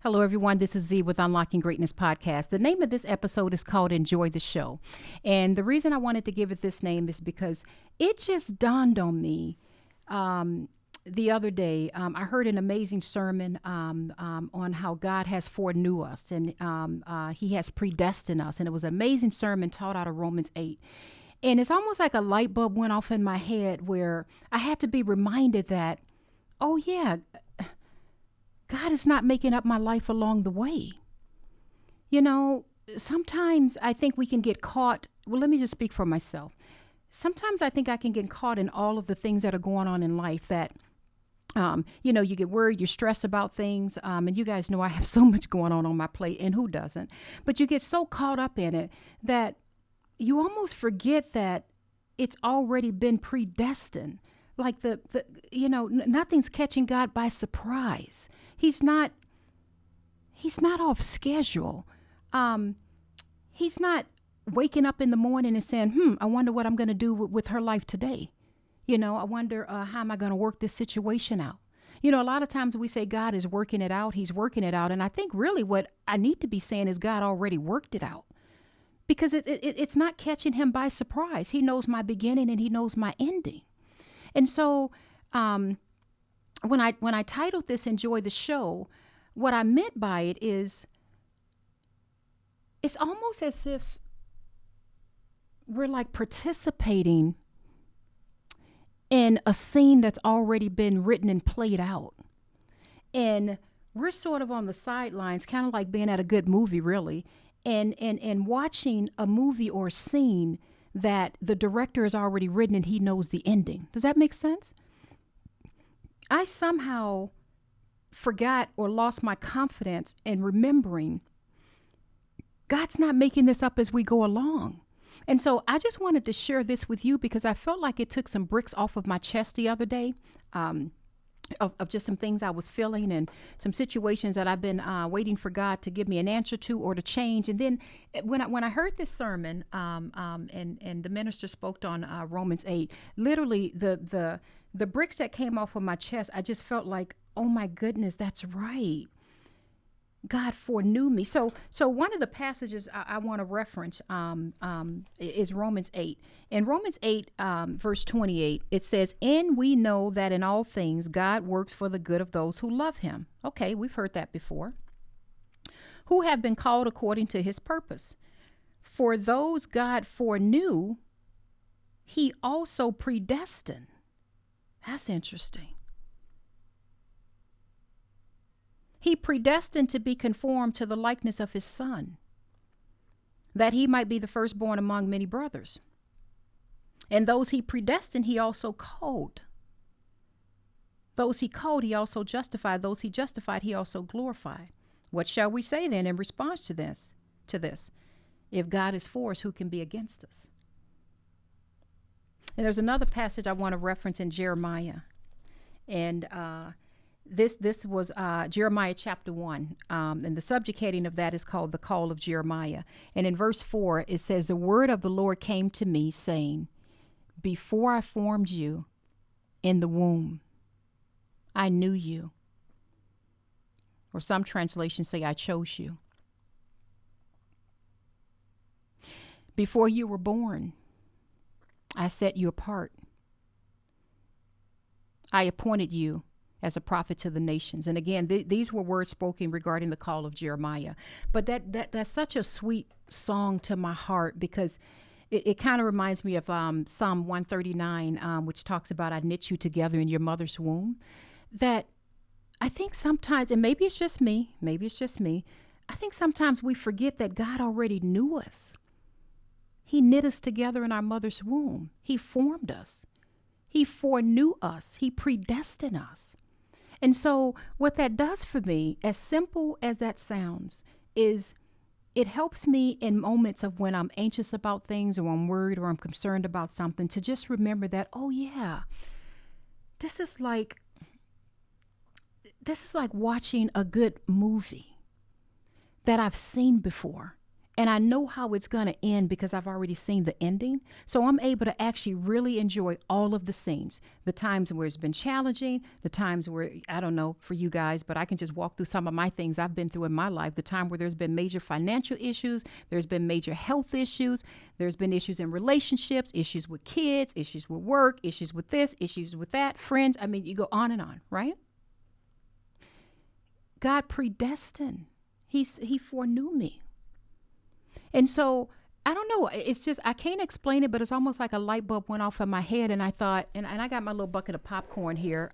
Hello, everyone. This is Z with Unlocking Greatness Podcast. The name of this episode is called Enjoy the Show. And the reason I wanted to give it this name is because it just dawned on me the other day. I heard an amazing sermon on how God has foreknew us and he has predestined us. And it was an amazing sermon taught out of Romans 8. And it's almost like a light bulb went off in my head where I had to be reminded that, oh, yeah, God is not making up my life along the way. You know, sometimes I think we can get caught. Well, let me just speak for myself. Sometimes I think I can get caught in all of the things that are going on in life that, you get worried, you're stressed about things. And you guys know I have so much going on my plate, and who doesn't? But you get so caught up in it that you almost forget that it's already been predestined. Like nothing's catching God by surprise. He's not off schedule. He's not waking up in the morning and saying, I wonder what I'm going to do with her life today. I wonder how am I going to work this situation out? A lot of times we say God is working it out. He's working it out. And I think really what I need to be saying is God already worked it out. Because it's not catching him by surprise. He knows my beginning and he knows my ending. And so when I titled this Enjoy the Show, what I meant by it is it's almost as if we're like participating in a scene that's already been written and played out. And we're sort of on the sidelines, kind of like being at a good movie, really, and watching a movie or a scene that the director has already written and he knows the ending. Does that make sense? I somehow forgot or lost my confidence in remembering God's not making this up as we go along. And so I just wanted to share this with you because I felt like it took some bricks off of my chest the other day. Of just some things I was feeling and some situations that I've been waiting for God to give me an answer to or to change. And then when I heard this sermon and the minister spoke on Romans 8, literally the bricks that came off of my chest, I just felt like, oh my goodness, that's right. God foreknew me. So one of the passages I want to reference is Romans 8. In Romans 8, verse 28, it says, "And we know that in all things God works for the good of those who love him." Okay, we've heard that before. "Who have been called according to his purpose. For those God foreknew, he also predestined." That's interesting. He predestined to be conformed to the likeness of his Son, that he might be the firstborn among many brothers. And those he predestined, he also called. Those he called, he also justified. Those he justified, he also glorified. What shall we say then in response to this? If God is for us, who can be against us? And there's another passage I want to reference in Jeremiah. And This was Jeremiah chapter 1, and the subject heading of that is called The Call of Jeremiah. And in verse 4, it says, "The word of the Lord came to me, saying, Before I formed you in the womb, I knew you." Or some translations say, "I chose you." "Before you were born, I set you apart. I appointed you as a prophet to the nations." And again, these were words spoken regarding the call of Jeremiah. But that's such a sweet song to my heart because it kind of reminds me of Psalm 139, which talks about, "I knit you together in your mother's womb." That I think sometimes, and maybe it's just me, I think sometimes we forget that God already knew us. He knit us together in our mother's womb. He formed us. He foreknew us. He predestined us. And so what that does for me, as simple as that sounds, is it helps me in moments of when I'm anxious about things or I'm worried or I'm concerned about something to just remember that, oh yeah, this is like watching a good movie that I've seen before. And I know how it's going to end because I've already seen the ending. So I'm able to actually really enjoy all of the scenes, the times where it's been challenging, the times where, I don't know for you guys, but I can just walk through some of my things I've been through in my life. The time where there's been major financial issues, there's been major health issues, there's been issues in relationships, issues with kids, issues with work, issues with this, issues with that, friends. I mean, you go on and on, right? God predestined. He foreknew me. And so, I don't know, it's just, I can't explain it, but it's almost like a light bulb went off in my head. And I thought, and I got my little bucket of popcorn here.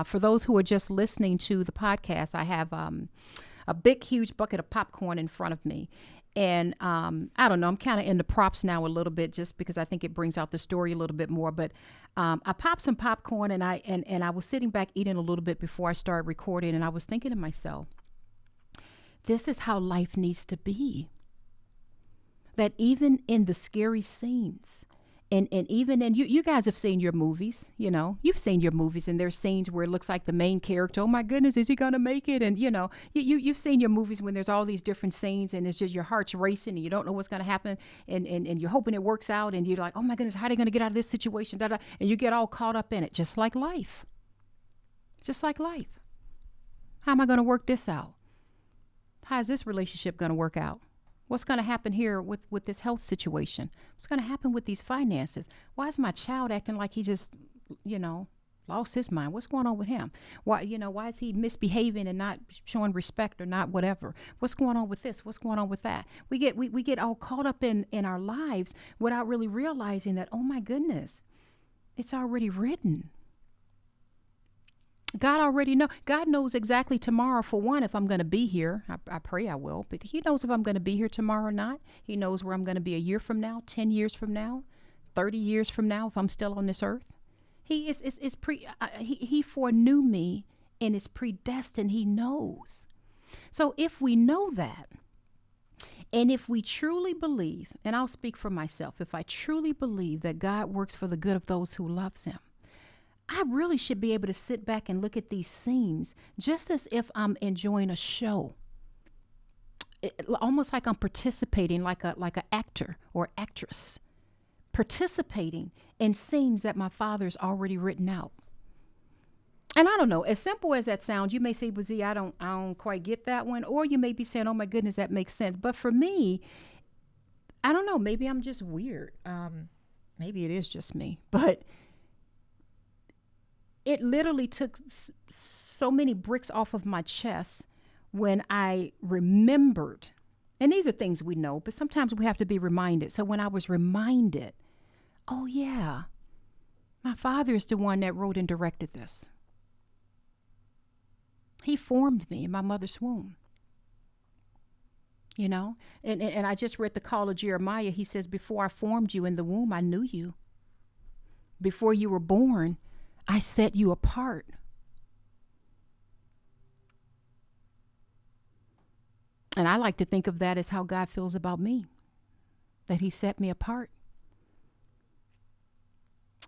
For those who are just listening to the podcast, I have a big, huge bucket of popcorn in front of me. And I don't know, I'm kind of into props now a little bit just because I think it brings out the story a little bit more. But I popped some popcorn and I was sitting back eating a little bit before I started recording. And I was thinking to myself, this is how life needs to be. That even in the scary scenes, and even in, you guys have seen your movies, you've seen your movies, and there's scenes where it looks like the main character, oh my goodness, is he going to make it? And, you've seen your movies when there's all these different scenes, and it's just your heart's racing, and you don't know what's going to happen, and you're hoping it works out, and you're like, oh my goodness, how are they going to get out of this situation? And you get all caught up in it, just like life. Just like life. How am I going to work this out? How is this relationship going to work out? What's going to happen here with this health situation? What's going to happen with these finances? Why is my child acting like he just, lost his mind? What's going on with him? Why is he misbehaving and not showing respect or not whatever? What's going on with this? What's going on with that? We get all caught up in our lives without really realizing that, oh my goodness, it's already written. God already knows. God knows exactly tomorrow, for one, if I'm going to be here. I pray I will. But he knows if I'm going to be here tomorrow or not. He knows where I'm going to be a year from now, 10 years from now, 30 years from now, if I'm still on this earth. He foreknew me, and it's predestined. He knows. So if we know that, and if we truly believe, and I'll speak for myself, if I truly believe that God works for the good of those who loves him, I really should be able to sit back and look at these scenes just as if I'm enjoying a show. Almost like I'm participating like an actor or actress, participating in scenes that my Father's already written out. And I don't know, as simple as that sounds, you may say, well, Z, I don't quite get that one. Or you may be saying, oh my goodness, that makes sense. But for me, I don't know, maybe I'm just weird. Maybe it is just me, but it literally took so many bricks off of my chest when I remembered, and these are things we know, but sometimes we have to be reminded. So when I was reminded, oh yeah, my Father is the one that wrote and directed this. He formed me in my mother's womb. And I just read the call of Jeremiah. He says, before I formed you in the womb, I knew you. Before you were born, I set you apart. And I like to think of that as how God feels about me, that he set me apart.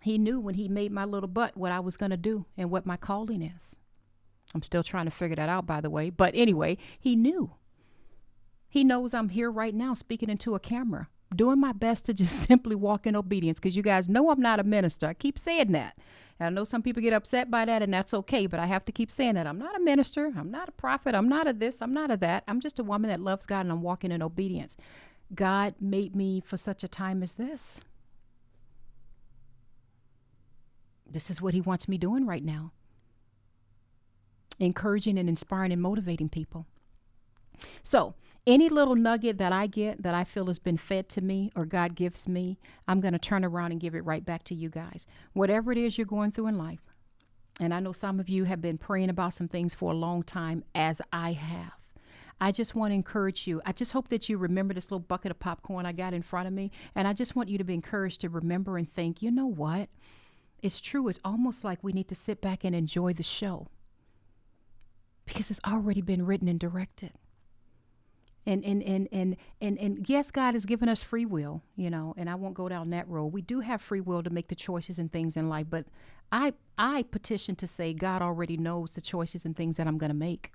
He knew when he made my little butt what I was going to do and what my calling is. I'm still trying to figure that out, by the way. But anyway, he knew. He knows I'm here right now speaking into a camera, doing my best to just simply walk in obedience, because you guys know I'm not a minister. I keep saying that. And I know some people get upset by that, and that's okay, but I have to keep saying that. I'm not a minister. I'm not a prophet. I'm not a this. I'm not a that. I'm just a woman that loves God, and I'm walking in obedience. God made me for such a time as this. This is what he wants me doing right now. Encouraging and inspiring and motivating people. So any little nugget that I get that I feel has been fed to me or God gives me, I'm going to turn around and give it right back to you guys. Whatever it is you're going through in life. And I know some of you have been praying about some things for a long time, as I have. I just want to encourage you. I just hope that you remember this little bucket of popcorn I got in front of me. And I just want you to be encouraged to remember and think, you know what? It's true. It's almost like we need to sit back and enjoy the show, because it's already been written and directed. And yes, God has given us free will, and I won't go down that road. We do have free will to make the choices and things in life, but I petition to say God already knows the choices and things that I'm going to make.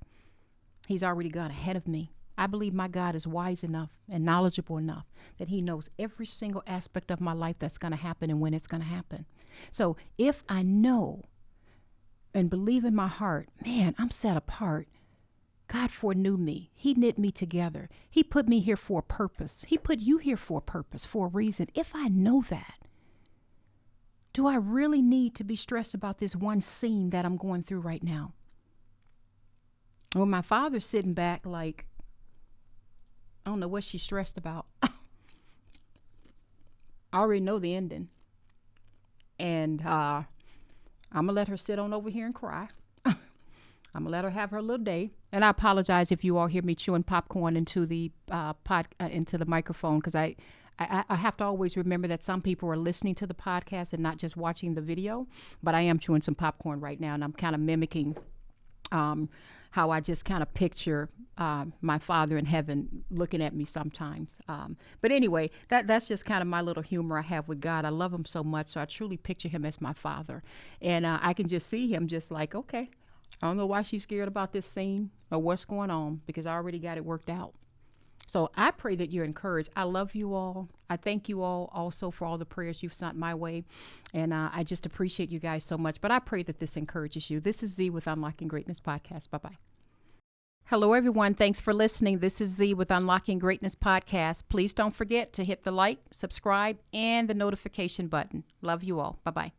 He's already gone ahead of me. I believe my God is wise enough and knowledgeable enough that he knows every single aspect of my life that's going to happen and when it's going to happen. So if I know and believe in my heart, man, I'm set apart. God foreknew me. He knit me together. He put me here for a purpose. He put you here for a purpose, for a reason. If I know that, do I really need to be stressed about this one scene that I'm going through right now? Well, my father's sitting back like, I don't know what she's stressed about. I already know the ending. And I'm going to let her sit on over here and cry. I'm going to let her have her little day. And I apologize if you all hear me chewing popcorn into the into the microphone, because I have to always remember that some people are listening to the podcast and not just watching the video. But I am chewing some popcorn right now, and I'm kind of mimicking how I just kind of picture my Father in heaven looking at me sometimes. But anyway, that's just kind of my little humor I have with God. I love him so much, so I truly picture him as my Father. And I can just see him just like, okay, I don't know why she's scared about this scene or what's going on, because I already got it worked out. So I pray that you're encouraged. I love you all. I thank you all also for all the prayers you've sent my way. And I just appreciate you guys so much. But I pray that this encourages you. This is Z with Unlocking Greatness Podcast. Bye-bye. Hello, everyone. Thanks for listening. This is Z with Unlocking Greatness Podcast. Please don't forget to hit the like, subscribe, and the notification button. Love you all. Bye-bye.